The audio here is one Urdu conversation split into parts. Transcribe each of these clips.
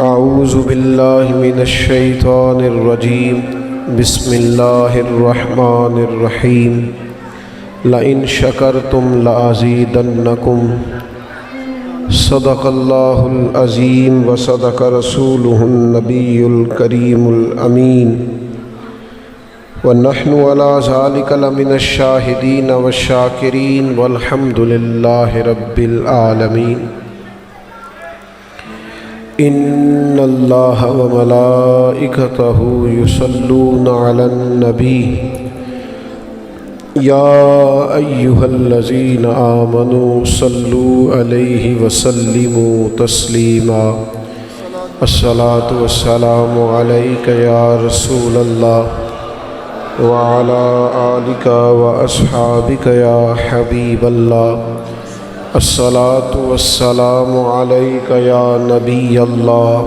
اعوذ باللہ من الشیطان الرجیم بسم اللہ الرحمن الرحیم لئن شکرتم لأزیدنکم صدق اللہ العظیم وصدق رسولہ النبی الکریم الامین ونحن علی ذلک لمن الشاہدین والشاکرین والحمد للہ رب العالمین۔ ان اللہ وملائکتہ یصلون علی النبی یا ایہا الذین آمنوا صلوا علیہ وسلموا تسلیما۔ الصلاۃ والسلام علیک یا رسول اللہ وعلی آلک واصحابک یا حبیب اللہ۔ الصلاۃ والسلام علیک یا نبی اللہ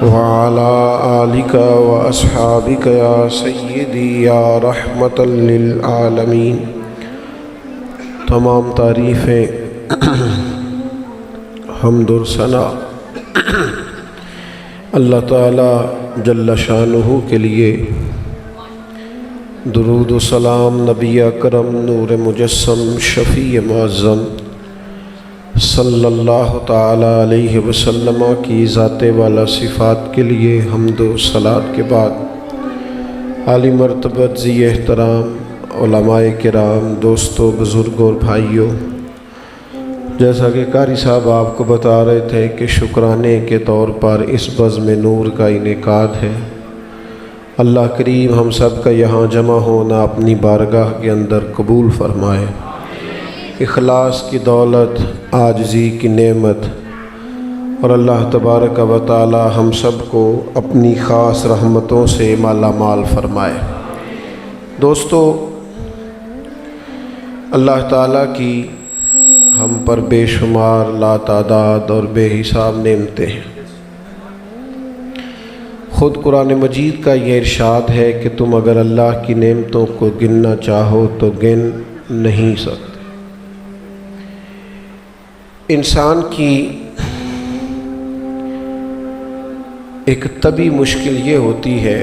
وعلی آلک واصحابک یا سیدی یا رحمۃ للعالمین۔ تمام تعریفیں حمد و ثنا اللہ تعالی جل شانہ کے لیے، درود و سلام نبی اکرم نور مجسم شفیع معظم صلی اللہ تعالی علیہ وسلم کی ذات والا صفات کے لیے حمد و صلات کے بعد عالی مرتبت ذی احترام علماء کرام، دوستوں، بزرگوں اور بھائیوں، جیسا کہ قاری صاحب آپ کو بتا رہے تھے کہ شکرانے کے طور پر اس بزم نور کا انعقاد ہے۔ اللہ کریم ہم سب کا یہاں جمع ہونا اپنی بارگاہ کے اندر قبول فرمائے۔ اخلاص کی دولت، عاجزی کی نعمت، اور اللہ تبارک و تعالی ہم سب کو اپنی خاص رحمتوں سے مالا مال فرمائے۔ دوستو، اللہ تعالیٰ کی ہم پر بے شمار لا تعداد اور بے حساب نعمتیں ہیں۔ خود قرآن مجید کا یہ ارشاد ہے کہ تم اگر اللہ کی نعمتوں کو گننا چاہو تو گن نہیں سکتے۔ انسان کی ایک طبی مشکل یہ ہوتی ہے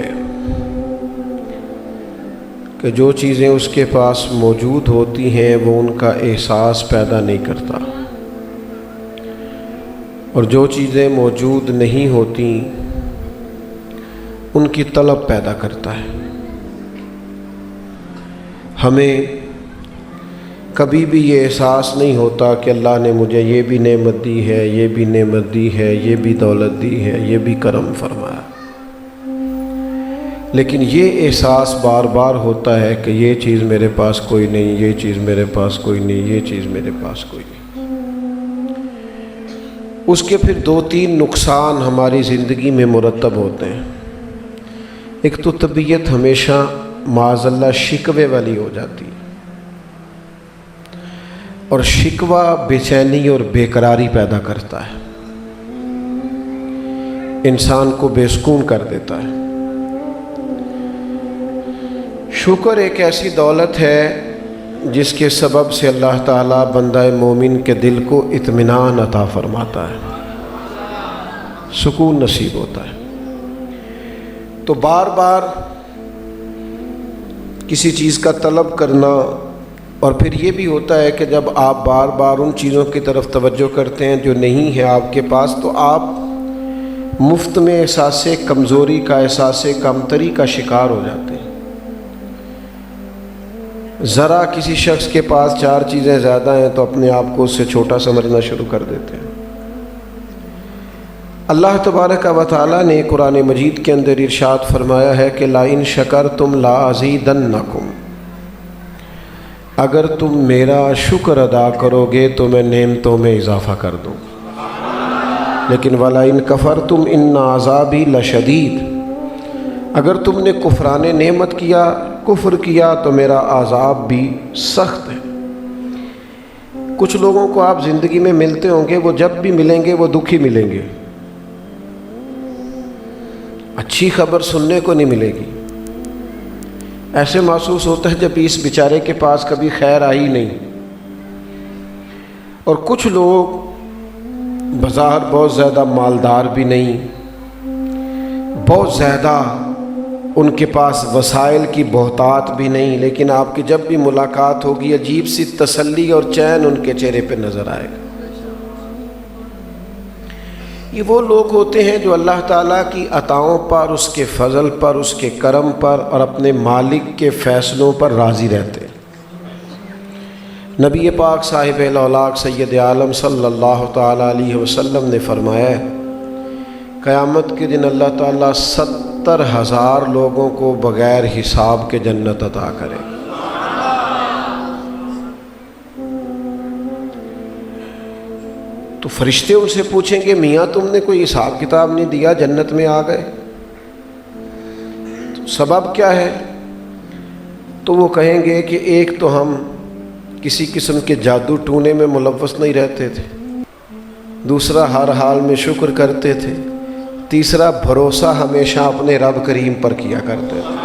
کہ جو چیزیں اس کے پاس موجود ہوتی ہیں وہ ان کا احساس پیدا نہیں کرتا، اور جو چیزیں موجود نہیں ہوتی ان کی طلب پیدا کرتا ہے۔ ہمیں کبھی بھی یہ احساس نہیں ہوتا کہ اللہ نے مجھے یہ بھی نعمت دی ہے، یہ بھی نعمت دی ہے، یہ بھی دولت دی ہے، یہ بھی کرم فرمایا، لیکن یہ احساس بار بار ہوتا ہے کہ یہ چیز میرے پاس کوئی نہیں، یہ چیز میرے پاس کوئی نہیں، یہ چیز میرے پاس کوئی نہیں۔ اس کے پھر دو تین نقصان ہماری زندگی میں مرتب ہوتے ہیں۔ ایک تو طبیعت ہمیشہ معاذ اللہ شکوے والی ہو جاتی ہے، اور شکوہ بے چینی اور بے قراری پیدا کرتا ہے، انسان کو بے سکون کر دیتا ہے۔ شکر ایک ایسی دولت ہے جس کے سبب سے اللہ تعالیٰ بندہ مومن کے دل کو اطمینان عطا فرماتا ہے، سکون نصیب ہوتا ہے۔ تو بار بار کسی چیز کا طلب کرنا، اور پھر یہ بھی ہوتا ہے کہ جب آپ بار بار ان چیزوں کی طرف توجہ کرتے ہیں جو نہیں ہے آپ کے پاس، تو آپ مفت میں احساس کمزوری کا، احساس کمتری کا شکار ہو جاتے ہیں۔ ذرا کسی شخص کے پاس چار چیزیں زیادہ ہیں تو اپنے آپ کو اس سے چھوٹا سمجھنا شروع کر دیتے ہیں۔ اللہ تبارک و تعالیٰ نے قرآن مجید کے اندر ارشاد فرمایا ہے کہ لَئِن شَكَرْتُمْ لَأَزِيدَنَّكُمْ، اگر تم میرا شکر ادا کرو گے تو میں نعمتوں میں اضافہ کر دوں، لیکن وَلَئِن كَفَرْتُمْ إِنَّ عَذَابِي لَشَدِيدٌ، اگر تم نے کفران نعمت کیا، کفر کیا، تو میرا عذاب بھی سخت ہے۔ کچھ لوگوں کو آپ زندگی میں ملتے ہوں گے، وہ جب بھی ملیں گے وہ دکھی ملیں گے، اچھی خبر سننے کو نہیں ملے گی۔ ایسے محسوس ہوتا ہے جب اس بیچارے کے پاس کبھی خیر آئی نہیں۔ اور کچھ لوگ بظاہر بہت زیادہ مالدار بھی نہیں، بہت زیادہ ان کے پاس وسائل کی بہتات بھی نہیں، لیکن آپ کی جب بھی ملاقات ہوگی عجیب سی تسلی اور چین ان کے چہرے پہ نظر آئے گا۔ یہ وہ لوگ ہوتے ہیں جو اللہ تعالیٰ کی عطاؤں پر، اس کے فضل پر، اس کے کرم پر اور اپنے مالک کے فیصلوں پر راضی رہتے ہیں۔ نبی پاک صاحب الاولاق سید عالم صلی اللہ تعالیٰ علیہ وسلم نے فرمایا ہے، قیامت کے دن اللہ تعالیٰ 70,000 لوگوں کو بغیر حساب کے جنت عطا کرے۔ تو فرشتے ان سے پوچھیں گے میاں تم نے کوئی حساب کتاب نہیں دیا، جنت میں آ گئے، تو سبب کیا ہے؟ تو وہ کہیں گے کہ ایک تو ہم کسی قسم کے جادو ٹونے میں ملوث نہیں رہتے تھے، دوسرا ہر حال میں شکر کرتے تھے، تیسرا بھروسہ ہمیشہ اپنے رب کریم پر کیا کرتے تھے۔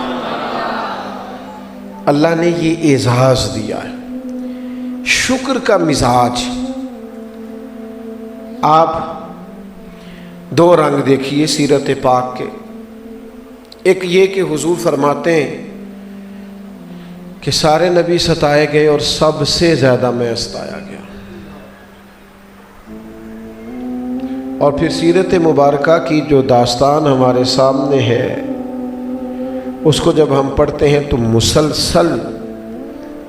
اللہ نے یہ اعزاز دیا ہے، شکر کا مزاج۔ آپ دو رنگ دیکھیے سیرت پاک کے، ایک یہ کہ حضور فرماتے ہیں کہ سارے نبی ستائے گئے اور سب سے زیادہ میں ستایا گیا، اور پھر سیرت مبارکہ کی جو داستان ہمارے سامنے ہے اس کو جب ہم پڑھتے ہیں تو مسلسل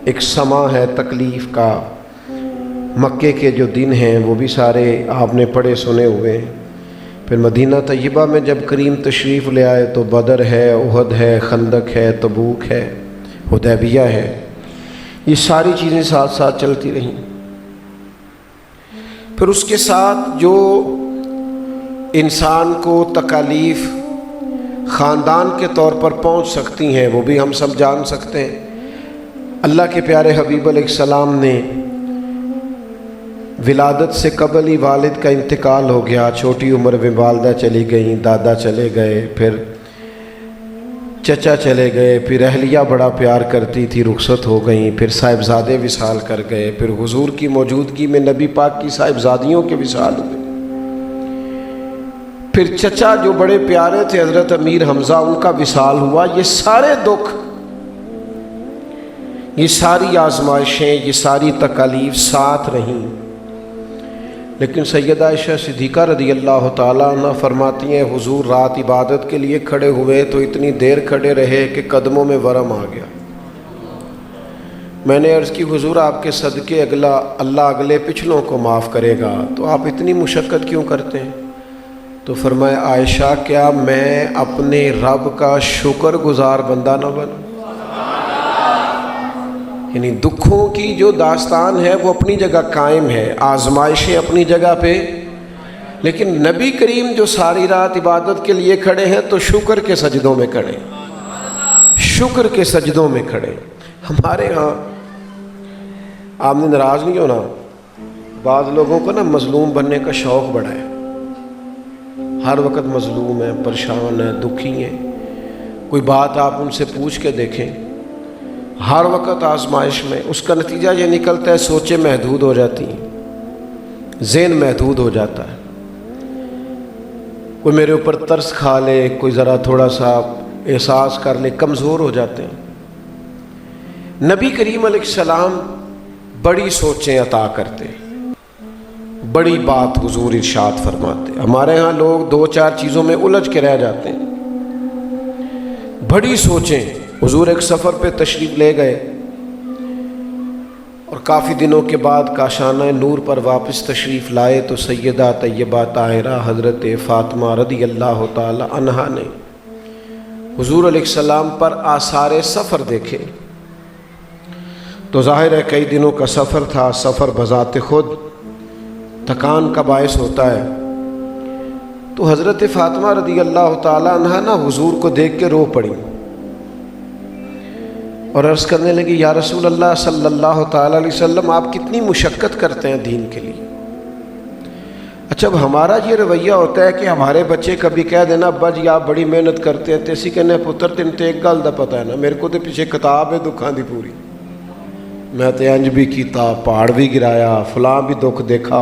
ایک سما ہے تکلیف کا۔ مکے کے جو دن ہیں وہ بھی سارے آپ نے پڑھے سنے ہوئے ہیں، پھر مدینہ طیبہ میں جب کریم تشریف لے آئے تو بدر ہے، احد ہے، خندق ہے، تبوک ہے، حدیبیہ ہے، یہ ساری چیزیں ساتھ ساتھ چلتی رہیں۔ پھر اس کے ساتھ جو انسان کو تکالیف خاندان کے طور پر پہنچ سکتی ہیں وہ بھی ہم سب جان سکتے ہیں۔ اللہ کے پیارے حبیب علیہ السلام نے ولادت سے قبل ہی والد کا انتقال ہو گیا، چھوٹی عمر میں والدہ چلی گئیں، دادا چلے گئے، پھر چچا چلے گئے، پھر اہلیہ بڑا پیار کرتی تھی رخصت ہو گئیں، پھر صاحبزادے وصال کر گئے، پھر حضور کی موجودگی میں نبی پاک کی صاحبزادیوں کے وصال ہوئے، پھر چچا جو بڑے پیارے تھے حضرت امیر حمزہ ان کا وصال ہوا۔ یہ سارے دکھ، یہ ساری آزمائشیں، یہ ساری تکالیف ساتھ رہیں، لیکن سیدہ عائشہ صدیقہ رضی اللہ تعالیٰ عنہ فرماتی ہیں حضور رات عبادت کے لیے کھڑے ہوئے تو اتنی دیر کھڑے رہے کہ قدموں میں ورم آ گیا۔ میں نے عرض کی حضور آپ کے صدقے اللہ اگلے پچھلوں کو معاف کرے گا، تو آپ اتنی مشقت کیوں کرتے ہیں؟ تو فرمایا عائشہ کیا میں اپنے رب کا شکر گزار بندہ نہ بنوں؟ یعنی دکھوں کی جو داستان ہے وہ اپنی جگہ قائم ہے، آزمائشیں اپنی جگہ پہ، لیکن نبی کریم جو ساری رات عبادت کے لیے کھڑے ہیں تو شکر کے سجدوں میں کھڑے، شکر کے سجدوں میں کھڑے۔ ہمارے ہاں آپ نے ناراض نہیں ہونا، بعض لوگوں کو نا مظلوم بننے کا شوق بڑا ہے، ہر وقت مظلوم ہیں، پریشان ہیں، دکھی ہیں۔ کوئی بات آپ ان سے پوچھ کے دیکھیں، ہر وقت آزمائش میں، اس کا نتیجہ یہ نکلتا ہے سوچیں محدود ہو جاتی ہیں، ذہن محدود ہو جاتا ہے۔ کوئی میرے اوپر ترس کھا لے، کوئی ذرا تھوڑا سا احساس کر لے، کمزور ہو جاتے ہیں۔ نبی کریم علیہ السلام بڑی سوچیں عطا کرتے، بڑی بات حضور ارشاد فرماتے۔ ہمارے ہاں لوگ دو چار چیزوں میں الجھ کے رہ جاتے ہیں، بڑی سوچیں۔ حضور ایک سفر پہ تشریف لے گئے اور کافی دنوں کے بعد کاشانہ نور پر واپس تشریف لائے تو سیدہ طیبہ طاہرہ حضرت فاطمہ رضی اللہ تعالی عنہا نے حضور علیہ السلام پر آثار سفر دیکھے۔ تو ظاہر ہے کئی دنوں کا سفر تھا، سفر بذات خود تھکان کا باعث ہوتا ہے۔ تو حضرت فاطمہ رضی اللہ تعالی عنہا نا حضور کو دیکھ کے رو پڑی اور عرض کرنے لگی یا رسول اللہ صلی اللہ تعالی علیہ وسلم آپ کتنی مشقت کرتے ہیں دین کے لیے۔ اچھا اب ہمارا یہ رویہ ہوتا ہے کہ ہمارے بچے کبھی کہہ دینا ابا جی آپ بڑی محنت کرتے ہیں، تیسی کہنے پتر تین تے ایک گل دا پتہ ہے نا، میرے کو تے پیچھے کتاب ہے دکھاں دی پوری، میں تے انج بھی کیتا، پہاڑ بھی گرایا، فلاں بھی دکھ دیکھا،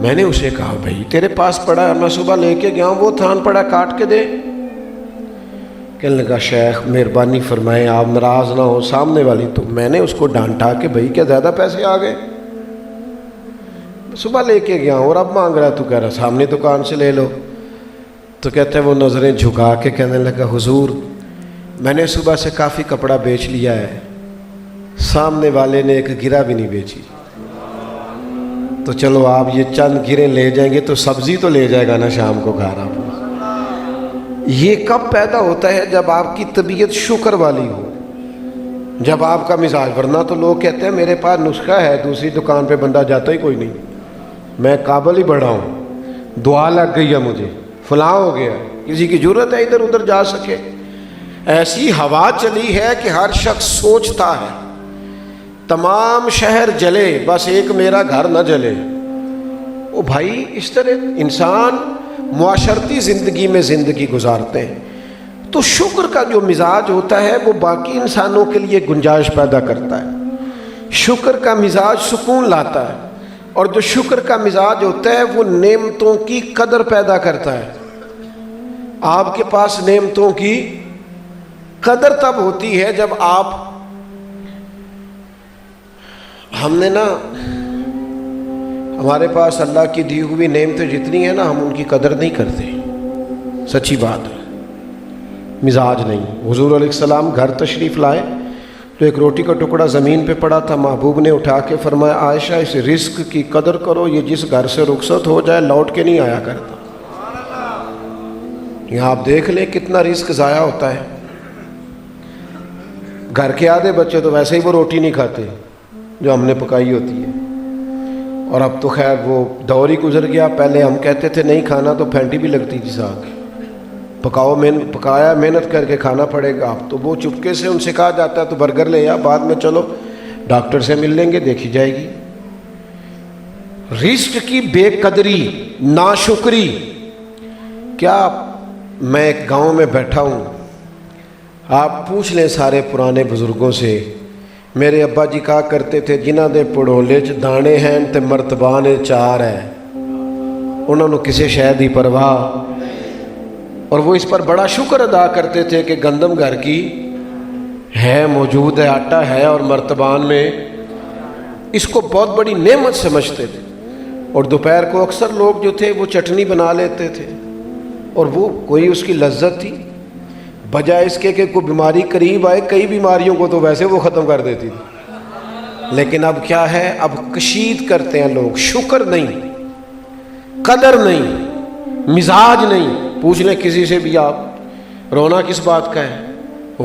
میں نے اسے کہا بھائی تیرے پاس پڑا ہے، میں صبح لے کے گیا ہوں، وہ تھان پڑا کاٹ کے دے۔ کہنے لگا شیخ مہربانی فرمائیں آپ ناراض نہ ہو، سامنے والی تو میں نے اس کو ڈانٹا کہ بھائی کیا زیادہ پیسے آ گئے، صبح لے کے گیا ہوں اور اب مانگ رہا، تو کہہ رہا سامنے دکان سے لے لو۔ تو کہتے ہیں وہ نظریں جھکا کے کہنے لگا حضور میں نے صبح سے کافی کپڑا بیچ لیا ہے، سامنے والے نے ایک گرہ بھی نہیں بیچی، تو چلو آپ یہ چند گریں لے جائیں گے تو سبزی تو لے جائے گا نا شام کو گھر آپ۔ یہ کب پیدا ہوتا ہے؟ جب آپ کی طبیعت شکر والی ہو، جب آپ کا مزاج، ورنہ تو لوگ کہتے ہیں میرے پاس نسخہ ہے، دوسری دکان پہ بندہ جاتا ہی کوئی نہیں، میں قابل ہی بڑھا ہوں، دعا لگ گئی ہے مجھے، فلاں ہو گیا، کسی کی ضرورت ہے ادھر ادھر جا سکے۔ ایسی ہوا چلی ہے کہ ہر شخص سوچتا ہے تمام شہر جلے بس ایک میرا گھر نہ جلے۔ او بھائی اس طرح انسان معاشرتی زندگی میں زندگی گزارتے ہیں، تو شکر کا جو مزاج ہوتا ہے وہ باقی انسانوں کے لیے گنجائش پیدا کرتا ہے، شکر کا مزاج سکون لاتا ہے، اور جو شکر کا مزاج ہوتا ہے وہ نعمتوں کی قدر پیدا کرتا ہے۔ آپ کے پاس نعمتوں کی قدر تب ہوتی ہے جب آپ، ہم نے نا ہمارے پاس اللہ کی دی ہوئی نعمتیں جتنی ہیں نا ہم ان کی قدر نہیں کرتے، سچی بات ہے، مزاج نہیں۔ حضور علیہ السلام گھر تشریف لائے تو ایک روٹی کا ٹکڑا زمین پہ پڑا تھا، محبوب نے اٹھا کے فرمایا عائشہ اس رزق کی قدر کرو، یہ جس گھر سے رخصت ہو جائے لوٹ کے نہیں آیا کرتا۔ یہاں آپ دیکھ لیں کتنا رزق ضائع ہوتا ہے۔ گھر کے آدھے بچے تو ویسے ہی وہ روٹی نہیں کھاتے جو ہم نے پکائی ہوتی ہے، اور اب تو خیر وہ دور ہی گزر گیا، پہلے ہم کہتے تھے نہیں کھانا تو پھینٹی بھی لگتی تھی ساگ، پکاؤ پکایا محنت کر کے کھانا پڑے گا۔ اب تو وہ چپکے سے ان سے کہا جاتا ہے تو برگر لے یا بعد میں چلو ڈاکٹر سے مل لیں گے دیکھی جائے گی۔ رزق کی بے قدری، ناشکری۔ کیا میں ایک گاؤں میں بیٹھا ہوں، آپ پوچھ لیں سارے پرانے بزرگوں سے، میرے ابا جی کہا کرتے تھے جنہ دے پڑولے چ دانے ہیں تے مرتبہ نے چار ہے، انہوں نے کسی شے دی پرواہ، اور وہ اس پر بڑا شکر ادا کرتے تھے کہ گندم گھر کی ہے، موجود ہے، آٹا ہے، اور مرتبان میں اس کو بہت بڑی نعمت سمجھتے تھے۔ اور دوپہر کو اکثر لوگ جو تھے وہ چٹنی بنا لیتے تھے، اور وہ کوئی اس کی لذت تھی، بجائے اس کے کہ کوئی بیماری قریب آئے، کئی بیماریوں کو تو ویسے وہ ختم کر دیتی تھی۔ لیکن اب کیا ہے، اب کشید کرتے ہیں لوگ، شکر نہیں، قدر نہیں، مزاج نہیں۔ پوچھ لیں کسی سے بھی آپ، رونا کس بات کا ہے؟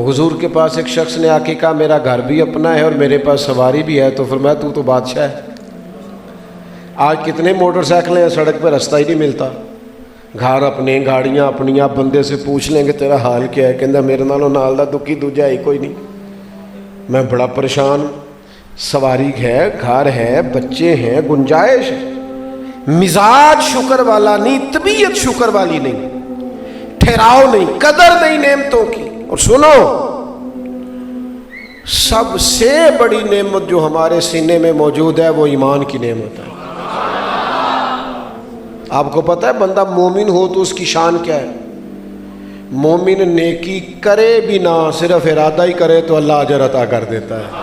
حضور کے پاس ایک شخص نے آ کے کہا میرا گھر بھی اپنا ہے اور میرے پاس سواری بھی ہے، تو فرمایا تو بادشاہ ہے۔ آج کتنے موٹر سائیکلیں ہیں سڑک پہ، رستہ ہی نہیں ملتا، گھر اپنے، گاڑیاں اپنی۔ آپ بندے سے پوچھ لیں کہ تیرا حال کیا ہے، کہندا میرے نالوں نال دا دکھی دوجا ہی کوئی نہیں، میں بڑا پریشان۔ سواری ہے، گھر ہے، بچے ہیں، گنجائش ہے، مزاج شکر والا نہیں، طبیعت شکر والی نہیں، ٹھہراؤ نہیں، قدر نہیں نعمتوں کی۔ اور سنو، سب سے بڑی نعمت جو ہمارے سینے میں موجود ہے وہ ایمان کی نعمت ہے۔ آپ کو پتہ ہے بندہ مومن ہو تو اس کی شان کیا ہے؟ مومن نیکی کرے بھی نہ، صرف ارادہ ہی کرے تو اللہ اجر عطا کر دیتا ہے۔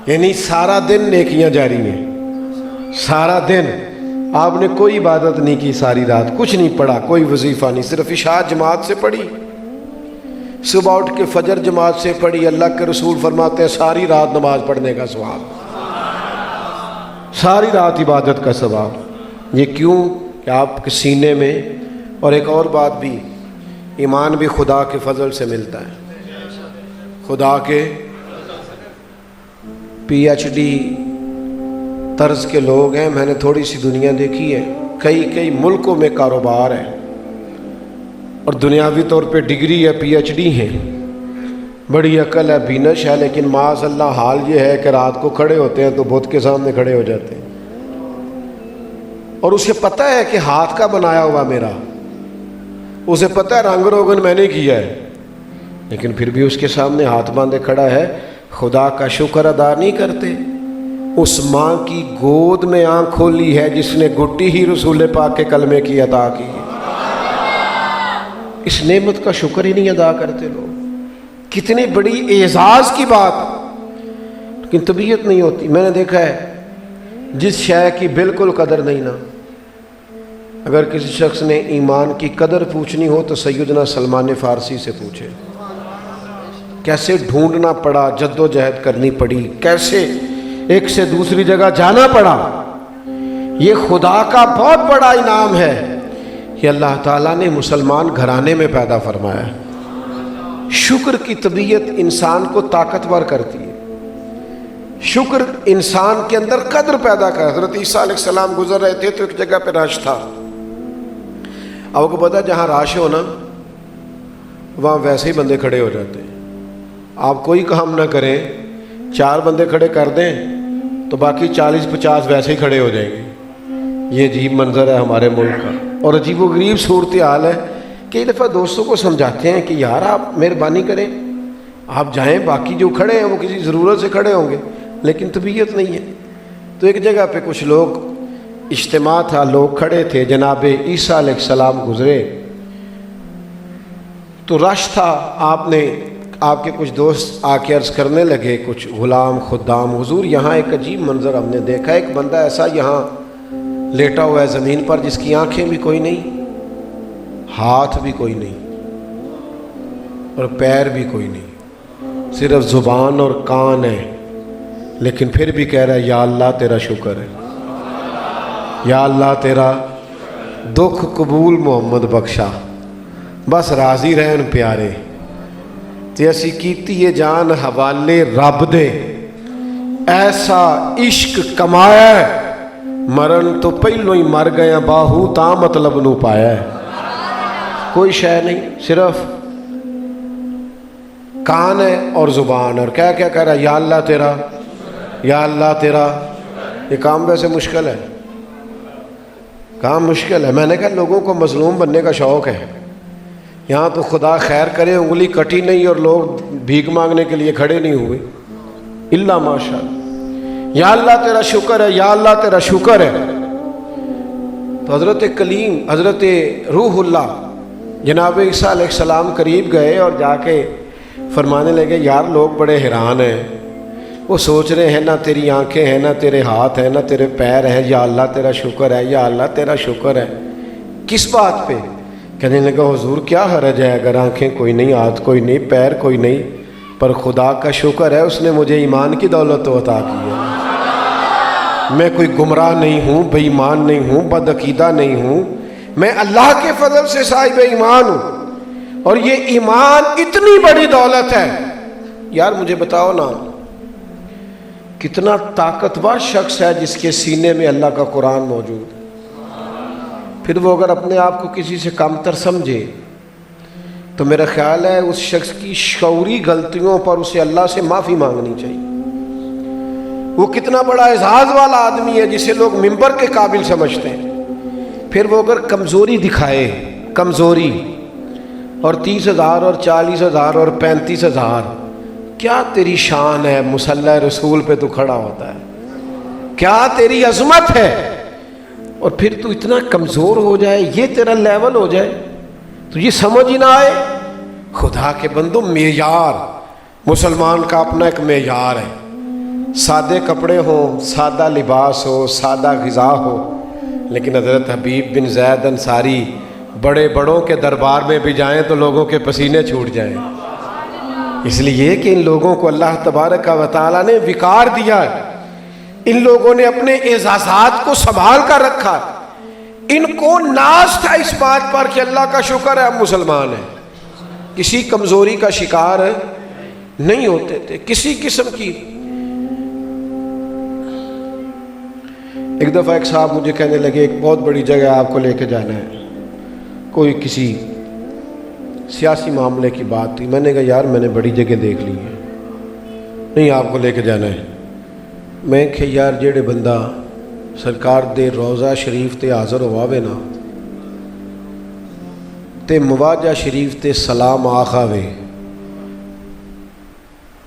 یعنی سارا دن نیکیاں جاری ہیں، سارا دن آپ نے کوئی عبادت نہیں کی، ساری رات کچھ نہیں پڑھا، کوئی وظیفہ نہیں، صرف عشاء جماعت سے پڑھی، صبح اٹھ کے فجر جماعت سے پڑھی۔ اللہ کے رسول فرماتے ہیں ساری رات نماز پڑھنے کا ثواب، ساری رات عبادت کا ثواب۔ یہ کیوں کہ آپ کے سینے میں، اور ایک اور بات بھی، ایمان بھی خدا کے فضل سے ملتا ہے، خدا کے پی ایچ ڈی طرز کے لوگ ہیں۔ میں نے تھوڑی سی دنیا دیکھی ہے، کئی ملکوں میں کاروبار ہے، اور دنیاوی طور پہ ڈگری ہے، پی ایچ ڈی ہیں، بڑی عقل ہے، بینش ہے، لیکن معاذ اللہ حال یہ ہے کہ رات کو کھڑے ہوتے ہیں تو بت کے سامنے کھڑے ہو جاتے ہیں، اور اسے پتہ ہے کہ ہاتھ کا بنایا ہوا میرا، اسے پتہ ہے رنگ روگن میں نے کیا ہے، لیکن پھر بھی اس کے سامنے ہاتھ باندھے کھڑا ہے۔ خدا کا شکر ادا نہیں کرتے، اس ماں کی گود میں آنکھ کھولی ہے جس نے گھٹی ہی رسول پاک کے کلمے کی عطا کی ہے۔ اس نعمت کا شکر ہی نہیں ادا کرتے لوگ۔ کتنی بڑی اعزاز کی بات، لیکن طبیعت نہیں ہوتی۔ میں نے دیکھا ہے جس شے کی بالکل قدر نہیں نا، اگر کسی شخص نے ایمان کی قدر پوچھنی ہو تو سیدنا سلمان فارسی سے پوچھے، کیسے ڈھونڈنا پڑا، جد و جہد کرنی پڑی، کیسے ایک سے دوسری جگہ جانا پڑا۔ یہ خدا کا بہت بڑا انعام ہے کہ اللہ تعالیٰ نے مسلمان گھرانے میں پیدا فرمایا ہے۔ شکر کی طبیعت انسان کو طاقتور کرتی ہے، شکر انسان کے اندر قدر پیدا کر۔ حضرت عیسیٰ علیہ السلام گزر رہے تھے تو ایک جگہ پہ رش تھا۔ آپ کو پتا جہاں رش ہو نا وہاں ویسے ہی بندے کھڑے ہو جاتے ہیں۔ آپ کوئی کام نہ کریں، 4 بندے کھڑے کر دیں تو باقی 40-50 ویسے ہی کھڑے ہو جائیں گے۔ یہ عجیب منظر ہے ہمارے ملک کا، اور عجیب و غریب صورتحال ہے۔ کئی دفعہ دوستوں کو سمجھاتے ہیں کہ یار آپ مہربانی کریں، آپ جائیں، باقی جو کھڑے ہیں وہ کسی ضرورت سے کھڑے ہوں گے، لیکن طبیعت نہیں ہے۔ تو ایک جگہ پہ کچھ لوگ، اجتماع تھا، لوگ کھڑے تھے، جناب عیسیٰ علیہ السلام گزرے تو رش تھا۔ آپ کے کچھ دوست آ کے عرض کرنے لگے، کچھ غلام خدام، حضور یہاں ایک عجیب منظر ہم نے دیکھا، ایک بندہ ایسا یہاں لیٹا ہوا ہے زمین پر جس کی آنکھیں بھی کوئی نہیں، ہاتھ بھی کوئی نہیں، اور پیر بھی کوئی نہیں، صرف زبان اور کان ہے، لیکن پھر بھی کہہ رہا ہے یا اللہ تیرا شکر ہے، یا اللہ تیرا دکھ قبول محمد بخشا، بس راضی رہن پیارے تے اسی کیتی یہ جان حوالے رب دے، ایسا عشق کمایا ہے مرن تو پہلو ہی مر گیا، باہو تا مطلب نو پایا ہے۔ کوئی شے نہیں، صرف کان ہے اور زبان، اور کیا کہہ رہا ہے یا اللہ تیرا، یا اللہ تیرا۔ یہ کام ویسے مشکل ہے، کام مشکل ہے۔ میں نے کہا لوگوں کو مظلوم بننے کا شوق ہے، یہاں تو خدا خیر کرے انگلی کٹی نہیں اور لوگ بھیک مانگنے کے لیے کھڑے نہیں ہوئے، اللہ ماشاء اللہ، یا اللہ تیرا شکر ہے، یا اللہ تیرا شکر ہے۔ تو حضرت کلیم، حضرت روح اللہ جناب عیسیٰ علیہ السلام قریب گئے اور جا کے فرمانے لگے یار لوگ بڑے حیران ہیں، وہ سوچ رہے ہیں نہ تیری آنکھیں ہیں، نہ تیرے ہاتھ ہیں، نہ تیرے پیر ہیں، یا اللہ تیرا شکر ہے، یا اللہ تیرا شکر ہے۔ کس بات پہ؟ کہنے لگا حضور کیا حرج ہے اگر آنکھیں کوئی نہیں، ہاتھ کوئی نہیں، پیر کوئی نہیں، پر خدا کا شکر ہے اس نے مجھے ایمان کی دولت عطا کی ہے۔ میں کوئی گمراہ نہیں ہوں، بے ایمان نہیں ہوں، بد عقیدہ نہیں ہوں، میں اللہ کے فضل سے صاحب ایمان ہوں، اور یہ ایمان اتنی بڑی دولت ہے۔ یار مجھے بتاؤ نا کتنا طاقتور شخص ہے جس کے سینے میں اللہ کا قرآن موجود ہے، پھر وہ اگر اپنے آپ کو کسی سے کم تر سمجھے تو میرا خیال ہے اس شخص کی شعوری غلطیوں پر اسے اللہ سے معافی مانگنی چاہیے۔ وہ کتنا بڑا اعزاز والا آدمی ہے جسے لوگ منبر کے قابل سمجھتے ہیں، پھر وہ اگر کمزوری دکھائے، کمزوری، اور 30,000 اور 40,000 اور 35,000، کیا تیری شان ہے، مصلی رسول پہ تو کھڑا ہوتا ہے، کیا تیری عظمت ہے، اور پھر تو اتنا کمزور ہو جائے، یہ تیرا لیول ہو جائے، تو یہ سمجھ ہی نہ آئے۔ خدا کے بندو، معیار مسلمان کا اپنا ایک معیار ہے، سادے کپڑے ہوں، سادہ لباس ہو، سادہ غذا ہو، لیکن حضرت حبیب بن زید انصاری بڑے بڑوں کے دربار میں بھی جائیں تو لوگوں کے پسینے چھوٹ جائیں، اس لیے کہ ان لوگوں کو اللہ تبارک و تعالیٰ نے وقار دیا ہے، ان لوگوں نے اپنے اعزازات کو سنبھال کر رکھا، ان کو ناز تھا اس بات پر کہ اللہ کا شکر ہے ہم مسلمان ہیں، کسی کمزوری کا شکار نہیں ہوتے تھے کسی قسم کی۔ ایک دفعہ ایک صاحب مجھے کہنے لگے ایک بہت بڑی جگہ آپ کو لے کے جانا ہے، کوئی کسی سیاسی معاملے کی بات تھی۔ میں نے کہا یار میں نے بڑی جگہ دیکھ لی ہے، نہیں آپ کو لے کے جانا ہے۔ میں کہ یار جیڑے بندہ سرکار دے روضہ شریف تے حاضر ہواوے نا تے مواجہ شریف تے سلام آخاوے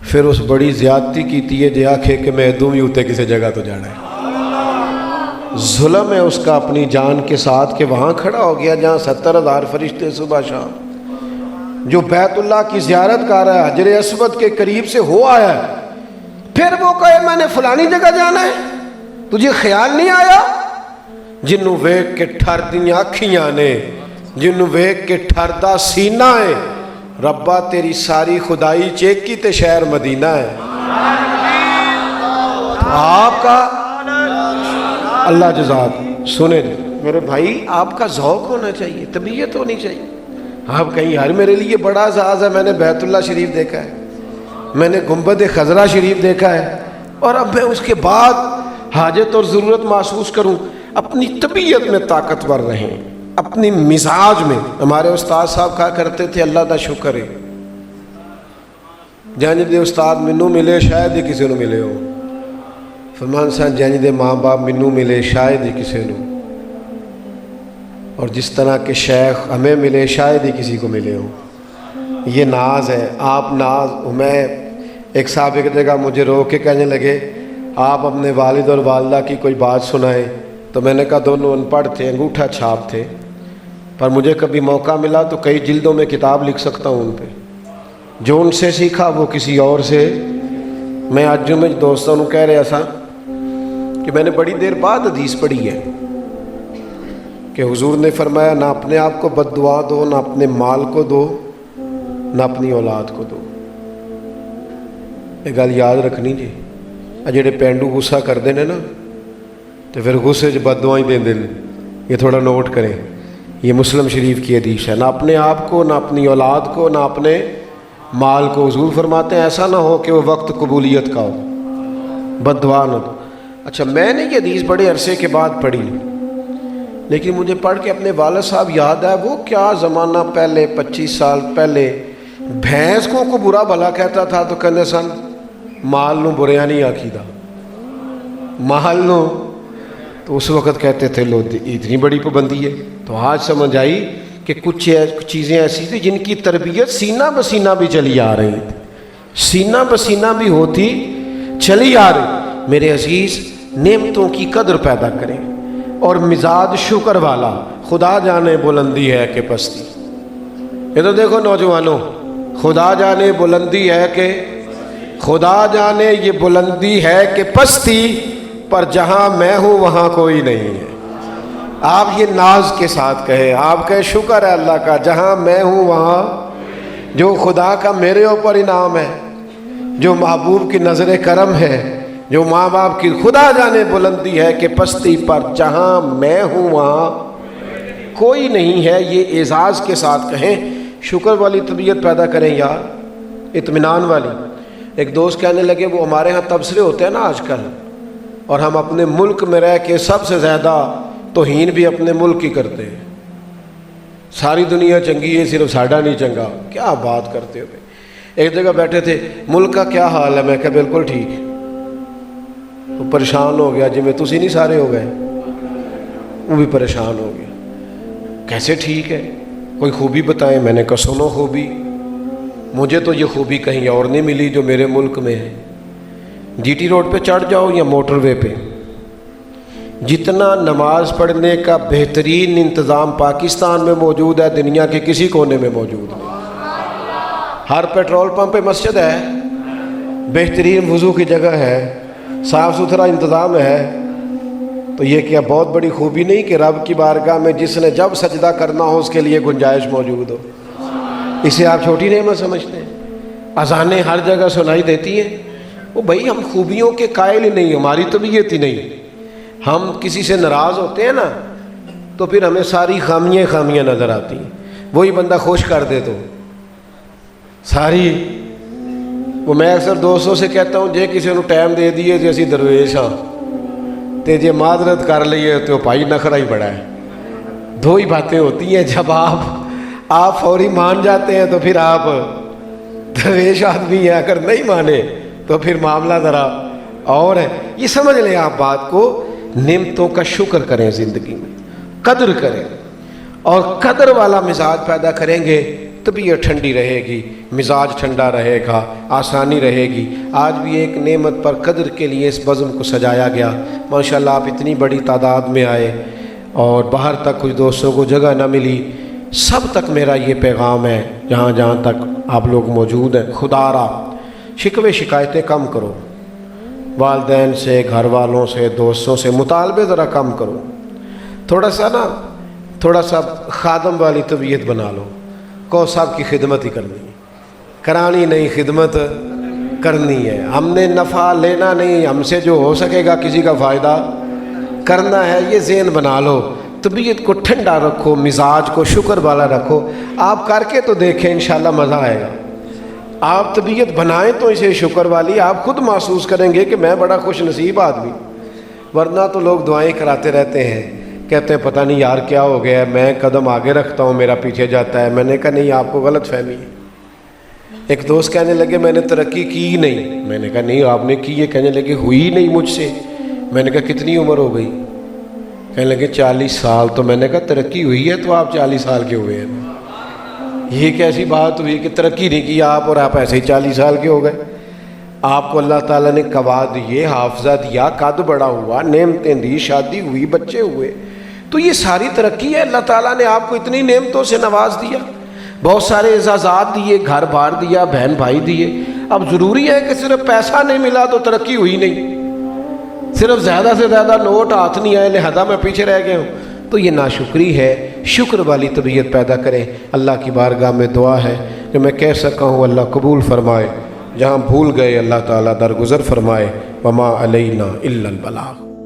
پھر اس بڑی زیادتی کیتی ہے جے آکھے کہ میں ادوں بھی اتنے کسی جگہ تو جانا ہے۔ ظلم ہے اس کا اپنی جان کے ساتھ کہ وہاں کھڑا ہو گیا جہاں 70,000 فرشتے صبح شام، جو بیت اللہ کی زیارت کر رہا ہے، حجر اسود کے قریب سے ہو آیا ہے، پھر وہ کہے میں نے فلانی جگہ جانا ہے، تجھے خیال نہیں آیا؟ جنوں ویکھ کے ٹھردیاں اکھیاں نے، جنوں ویکھ کے ٹھردا سینہ ہے، ربا تیری ساری خدائی چیکی تے شہر مدینہ ہے۔ آپ کا اللہ جزاک سنیں میرے بھائی، آپ کا ذوق ہونا چاہیے، طبیعت ہونی چاہیے۔ آپ کہیں یار میرے لیے بڑا اعزاز ہے، میں نے بیت اللہ شریف دیکھا ہے، میں نے گنبد خضرا شریف دیکھا ہے، اور اب میں اس کے بعد حاجت اور ضرورت محسوس کروں۔ اپنی طبیعت میں طاقتور رہیں، اپنی مزاج میں۔ ہمارے استاد صاحب کہا کرتے تھے اللہ دا شکر ہے جانج دے استاد منو ملے شاید ہی کسی نو ملے ہو، فرمان صاحب جانج دے ماں باپ منو ملے شاید ہی کسی نو، اور جس طرح کے شیخ ہمیں ملے شاید ہی کسی کو ملے ہو۔ یہ ناز ہے، آپ ناز۔ میں ایک صاحب ایک جگہ مجھے رو کے کہنے لگے آپ اپنے والد اور والدہ کی کوئی بات سنائیں، تو میں نے کہا دونوں ان پڑھ تھے، انگوٹھا چھاپ تھے، پر مجھے کبھی موقع ملا تو کئی جلدوں میں کتاب لکھ سکتا ہوں ان پہ۔ جو ان سے سیکھا وہ کسی اور سے۔ میں آج میں دوستوں نے کہہ رہا تھا کہ میں نے بڑی دیر بعد حدیث پڑھی ہے کہ حضور نے فرمایا نہ اپنے آپ کو بد دعا دو، نہ اپنے مال کو دو، نہ اپنی اولاد کو دو۔ یہ گل یاد رکھنی جی، جڑے پینڈو غصہ کرتے ہیں نا تو پھر غصے بد دعائیں دیں دیں، یہ تھوڑا نوٹ کریں۔ یہ مسلم شریف کی حدیث ہے، نہ اپنے آپ کو، نہ اپنی اولاد کو، نہ اپنے مال کو۔ حضور فرماتے ہیں ایسا نہ ہو کہ وہ وقت قبولیت کا ہو، بد دعا نہ دو۔ اچھا میں نے یہ حدیث بڑے عرصے کے بعد پڑھی، لیکن مجھے پڑھ کے اپنے والد صاحب یاد ہے وہ کیا زمانہ پہلے 25 سال پہلے بھینس کو برا بھلا کہتا تھا تو کہنے سن مال نو بریا نہیں آکھی دا، مال نو، تو اس وقت کہتے تھے لو اتنی بڑی پابندی ہے۔ تو آج سمجھ آئی کہ کچھ چیزیں ایسی تھیں جن کی تربیت سینہ بسینہ بھی چلی آ رہی تھی، سینہ بسینہ بھی ہوتی چلی آ رہی۔ میرے عزیز نعمتوں کی قدر پیدا کریں اور مزاج شکر والا۔ خدا جانے بلندی ہے کہ پستی، یہ تو دیکھو نوجوانوں، خدا جانے بلندی ہے کہ، خدا جانے یہ بلندی ہے کہ پستی، پر جہاں میں ہوں وہاں کوئی نہیں ہے۔ آپ یہ ناز کے ساتھ کہیں، آپ کہیں شکر ہے اللہ کا جہاں میں ہوں وہاں، جو خدا کا میرے اوپر انعام ہے، جو محبوب کی نظر کرم ہے، جو ماں باپ کی خدا جانے بلندی ہے کہ پستی، پر جہاں میں ہوں وہاں کوئی نہیں ہے۔ یہ اعزاز کے ساتھ کہیں، شکر والی طبیعت پیدا کریں یار، اطمینان والی۔ ایک دوست کہنے لگے وہ ہمارے ہاں تبصرے ہوتے ہیں نا آج کل، اور ہم اپنے ملک میں رہ کے سب سے زیادہ توہین بھی اپنے ملک کی کرتے ہیں۔ ساری دنیا چنگی ہے صرف ساڈا نہیں چنگا، کیا بات کرتے ہو۔ ایک جگہ بیٹھے تھے، ملک کا کیا حال ہے؟ میں کہا بالکل ٹھیک۔ وہ پریشان ہو گیا، جی میں تسی نہیں سارے ہو گئے، وہ بھی پریشان ہو گیا۔ کیسے ٹھیک ہے؟ کوئی خوبی بتائیں۔ میں نے کہا سنو خوبی، مجھے تو یہ خوبی کہیں اور نہیں ملی جو میرے ملک میں ہے۔ جی ٹی روڈ پہ چڑھ جاؤ یا موٹر وے پہ، جتنا نماز پڑھنے کا بہترین انتظام پاکستان میں موجود ہے دنیا کے کسی کونے میں موجود ہے۔ ہر پیٹرول پمپ پہ مسجد ہے، بہترین وضو کی جگہ ہے، صاف ستھرا انتظام ہے۔ تو یہ کیا بہت بڑی خوبی نہیں کہ رب کی بارگاہ میں جس نے جب سجدہ کرنا ہو اس کے لیے گنجائش موجود ہو؟ اسے آپ چھوٹی نعمت سمجھتے ہیں؟ اذانیں ہر جگہ سنائی دیتی ہیں۔ وہ بھائی ہم خوبیوں کے قائل ہی نہیں، ہماری طبیعت ہی نہیں۔ ہم کسی سے ناراض ہوتے ہیں نا تو پھر ہمیں ساری خامیاں نظر آتی ہیں۔ وہی بندہ خوش کر دے تو ساری، وہ میں اکثر دوستوں سے کہتا ہوں جے کسی نے ٹائم دے دیے جی اسی درویش ہاں تے جے معذرت کر لیے تو بھائی نخرا ہی بڑا ہے۔ دو ہی باتیں ہوتی ہیں، جب آپ فوری مان جاتے ہیں تو پھر آپ درویش آدمی ہیں، اگر نہیں مانے تو پھر معاملہ ذرا اور ہے۔ یہ سمجھ لیں آپ بات کو، نعمتوں کا شکر کریں، زندگی میں قدر کریں، اور قدر والا مزاج پیدا کریں گے طبیعت ٹھنڈی رہے گی، مزاج ٹھنڈا رہے گا، آسانی رہے گی۔ آج بھی ایک نعمت پر قدر کے لیے اس بزم کو سجایا گیا۔ ماشاءاللہ آپ اتنی بڑی تعداد میں آئے اور باہر تک کچھ دوستوں کو جگہ نہ ملی، سب تک میرا یہ پیغام ہے جہاں جہاں تک آپ لوگ موجود ہیں، خدا را شکوے شکایتیں کم کرو، والدین سے، گھر والوں سے، دوستوں سے مطالبے ذرا کم کرو، تھوڑا سا خادم والی طبیعت بنا لو، کو صاحب کی خدمت ہی کرنی ہے، کرانی نہیں، خدمت کرنی ہے، ہم نے نفع لینا نہیں، ہم سے جو ہو سکے گا کسی کا فائدہ کرنا ہے، یہ ذہن بنا لو۔ طبیعت کو ٹھنڈا رکھو، مزاج کو شکر والا رکھو، آپ کر کے تو دیکھیں انشاءاللہ مزہ آئے گا۔ آپ طبیعت بنائیں تو اسے شکر والی، آپ خود محسوس کریں گے کہ میں بڑا خوش نصیب آدمی۔ ورنہ تو لوگ دعائیں کراتے رہتے ہیں، کہتے ہیں پتہ نہیں یار کیا ہو گیا ہے، میں قدم آگے رکھتا ہوں میرا پیچھے جاتا ہے۔ میں نے کہا نہیں، آپ کو غلط فہمی ہے۔ ایک دوست کہنے لگے میں نے ترقی کی ہی نہیں، میں نے کہا نہیں آپ نے کی ہے، کہنے لگے ہوئی ہی نہیں مجھ سے۔ میں نے کہا کتنی عمر ہو گئی؟ کہنے لگے 40 سال۔ تو میں نے کہا ترقی ہوئی ہے تو آپ 40 سال کے ہوئے ہیں؟ یہ کیسی بات ہوئی کہ ترقی نہیں کی آپ اور آپ ایسے ہی 40 سال کے ہو گئے؟ آپ کو اللہ تعالیٰ نے قوا دیے، حافظہ دیا، قد بڑا ہوا، نعمتیں دی، شادی ہوئی، بچے ہوئے، تو یہ ساری ترقی ہے۔ اللہ تعالیٰ نے آپ کو اتنی نعمتوں سے نواز دیا، بہت سارے اعزازات دیے، گھر بار دیا، بہن بھائی دیے۔ اب ضروری ہے کہ صرف پیسہ نہیں ملا تو ترقی ہوئی نہیں، صرف زیادہ سے زیادہ نوٹ ہاتھ نہیں آئے لہذا میں پیچھے رہ گیا ہوں، تو یہ ناشکری ہے۔ شکر والی طبیعت پیدا کریں۔ اللہ کی بارگاہ میں دعا ہے کہ میں کہہ سکا ہوں اللہ قبول فرمائے، جہاں بھول گئے اللہ تعالیٰ درگزر فرمائے۔ وما علینا الا البلاغ۔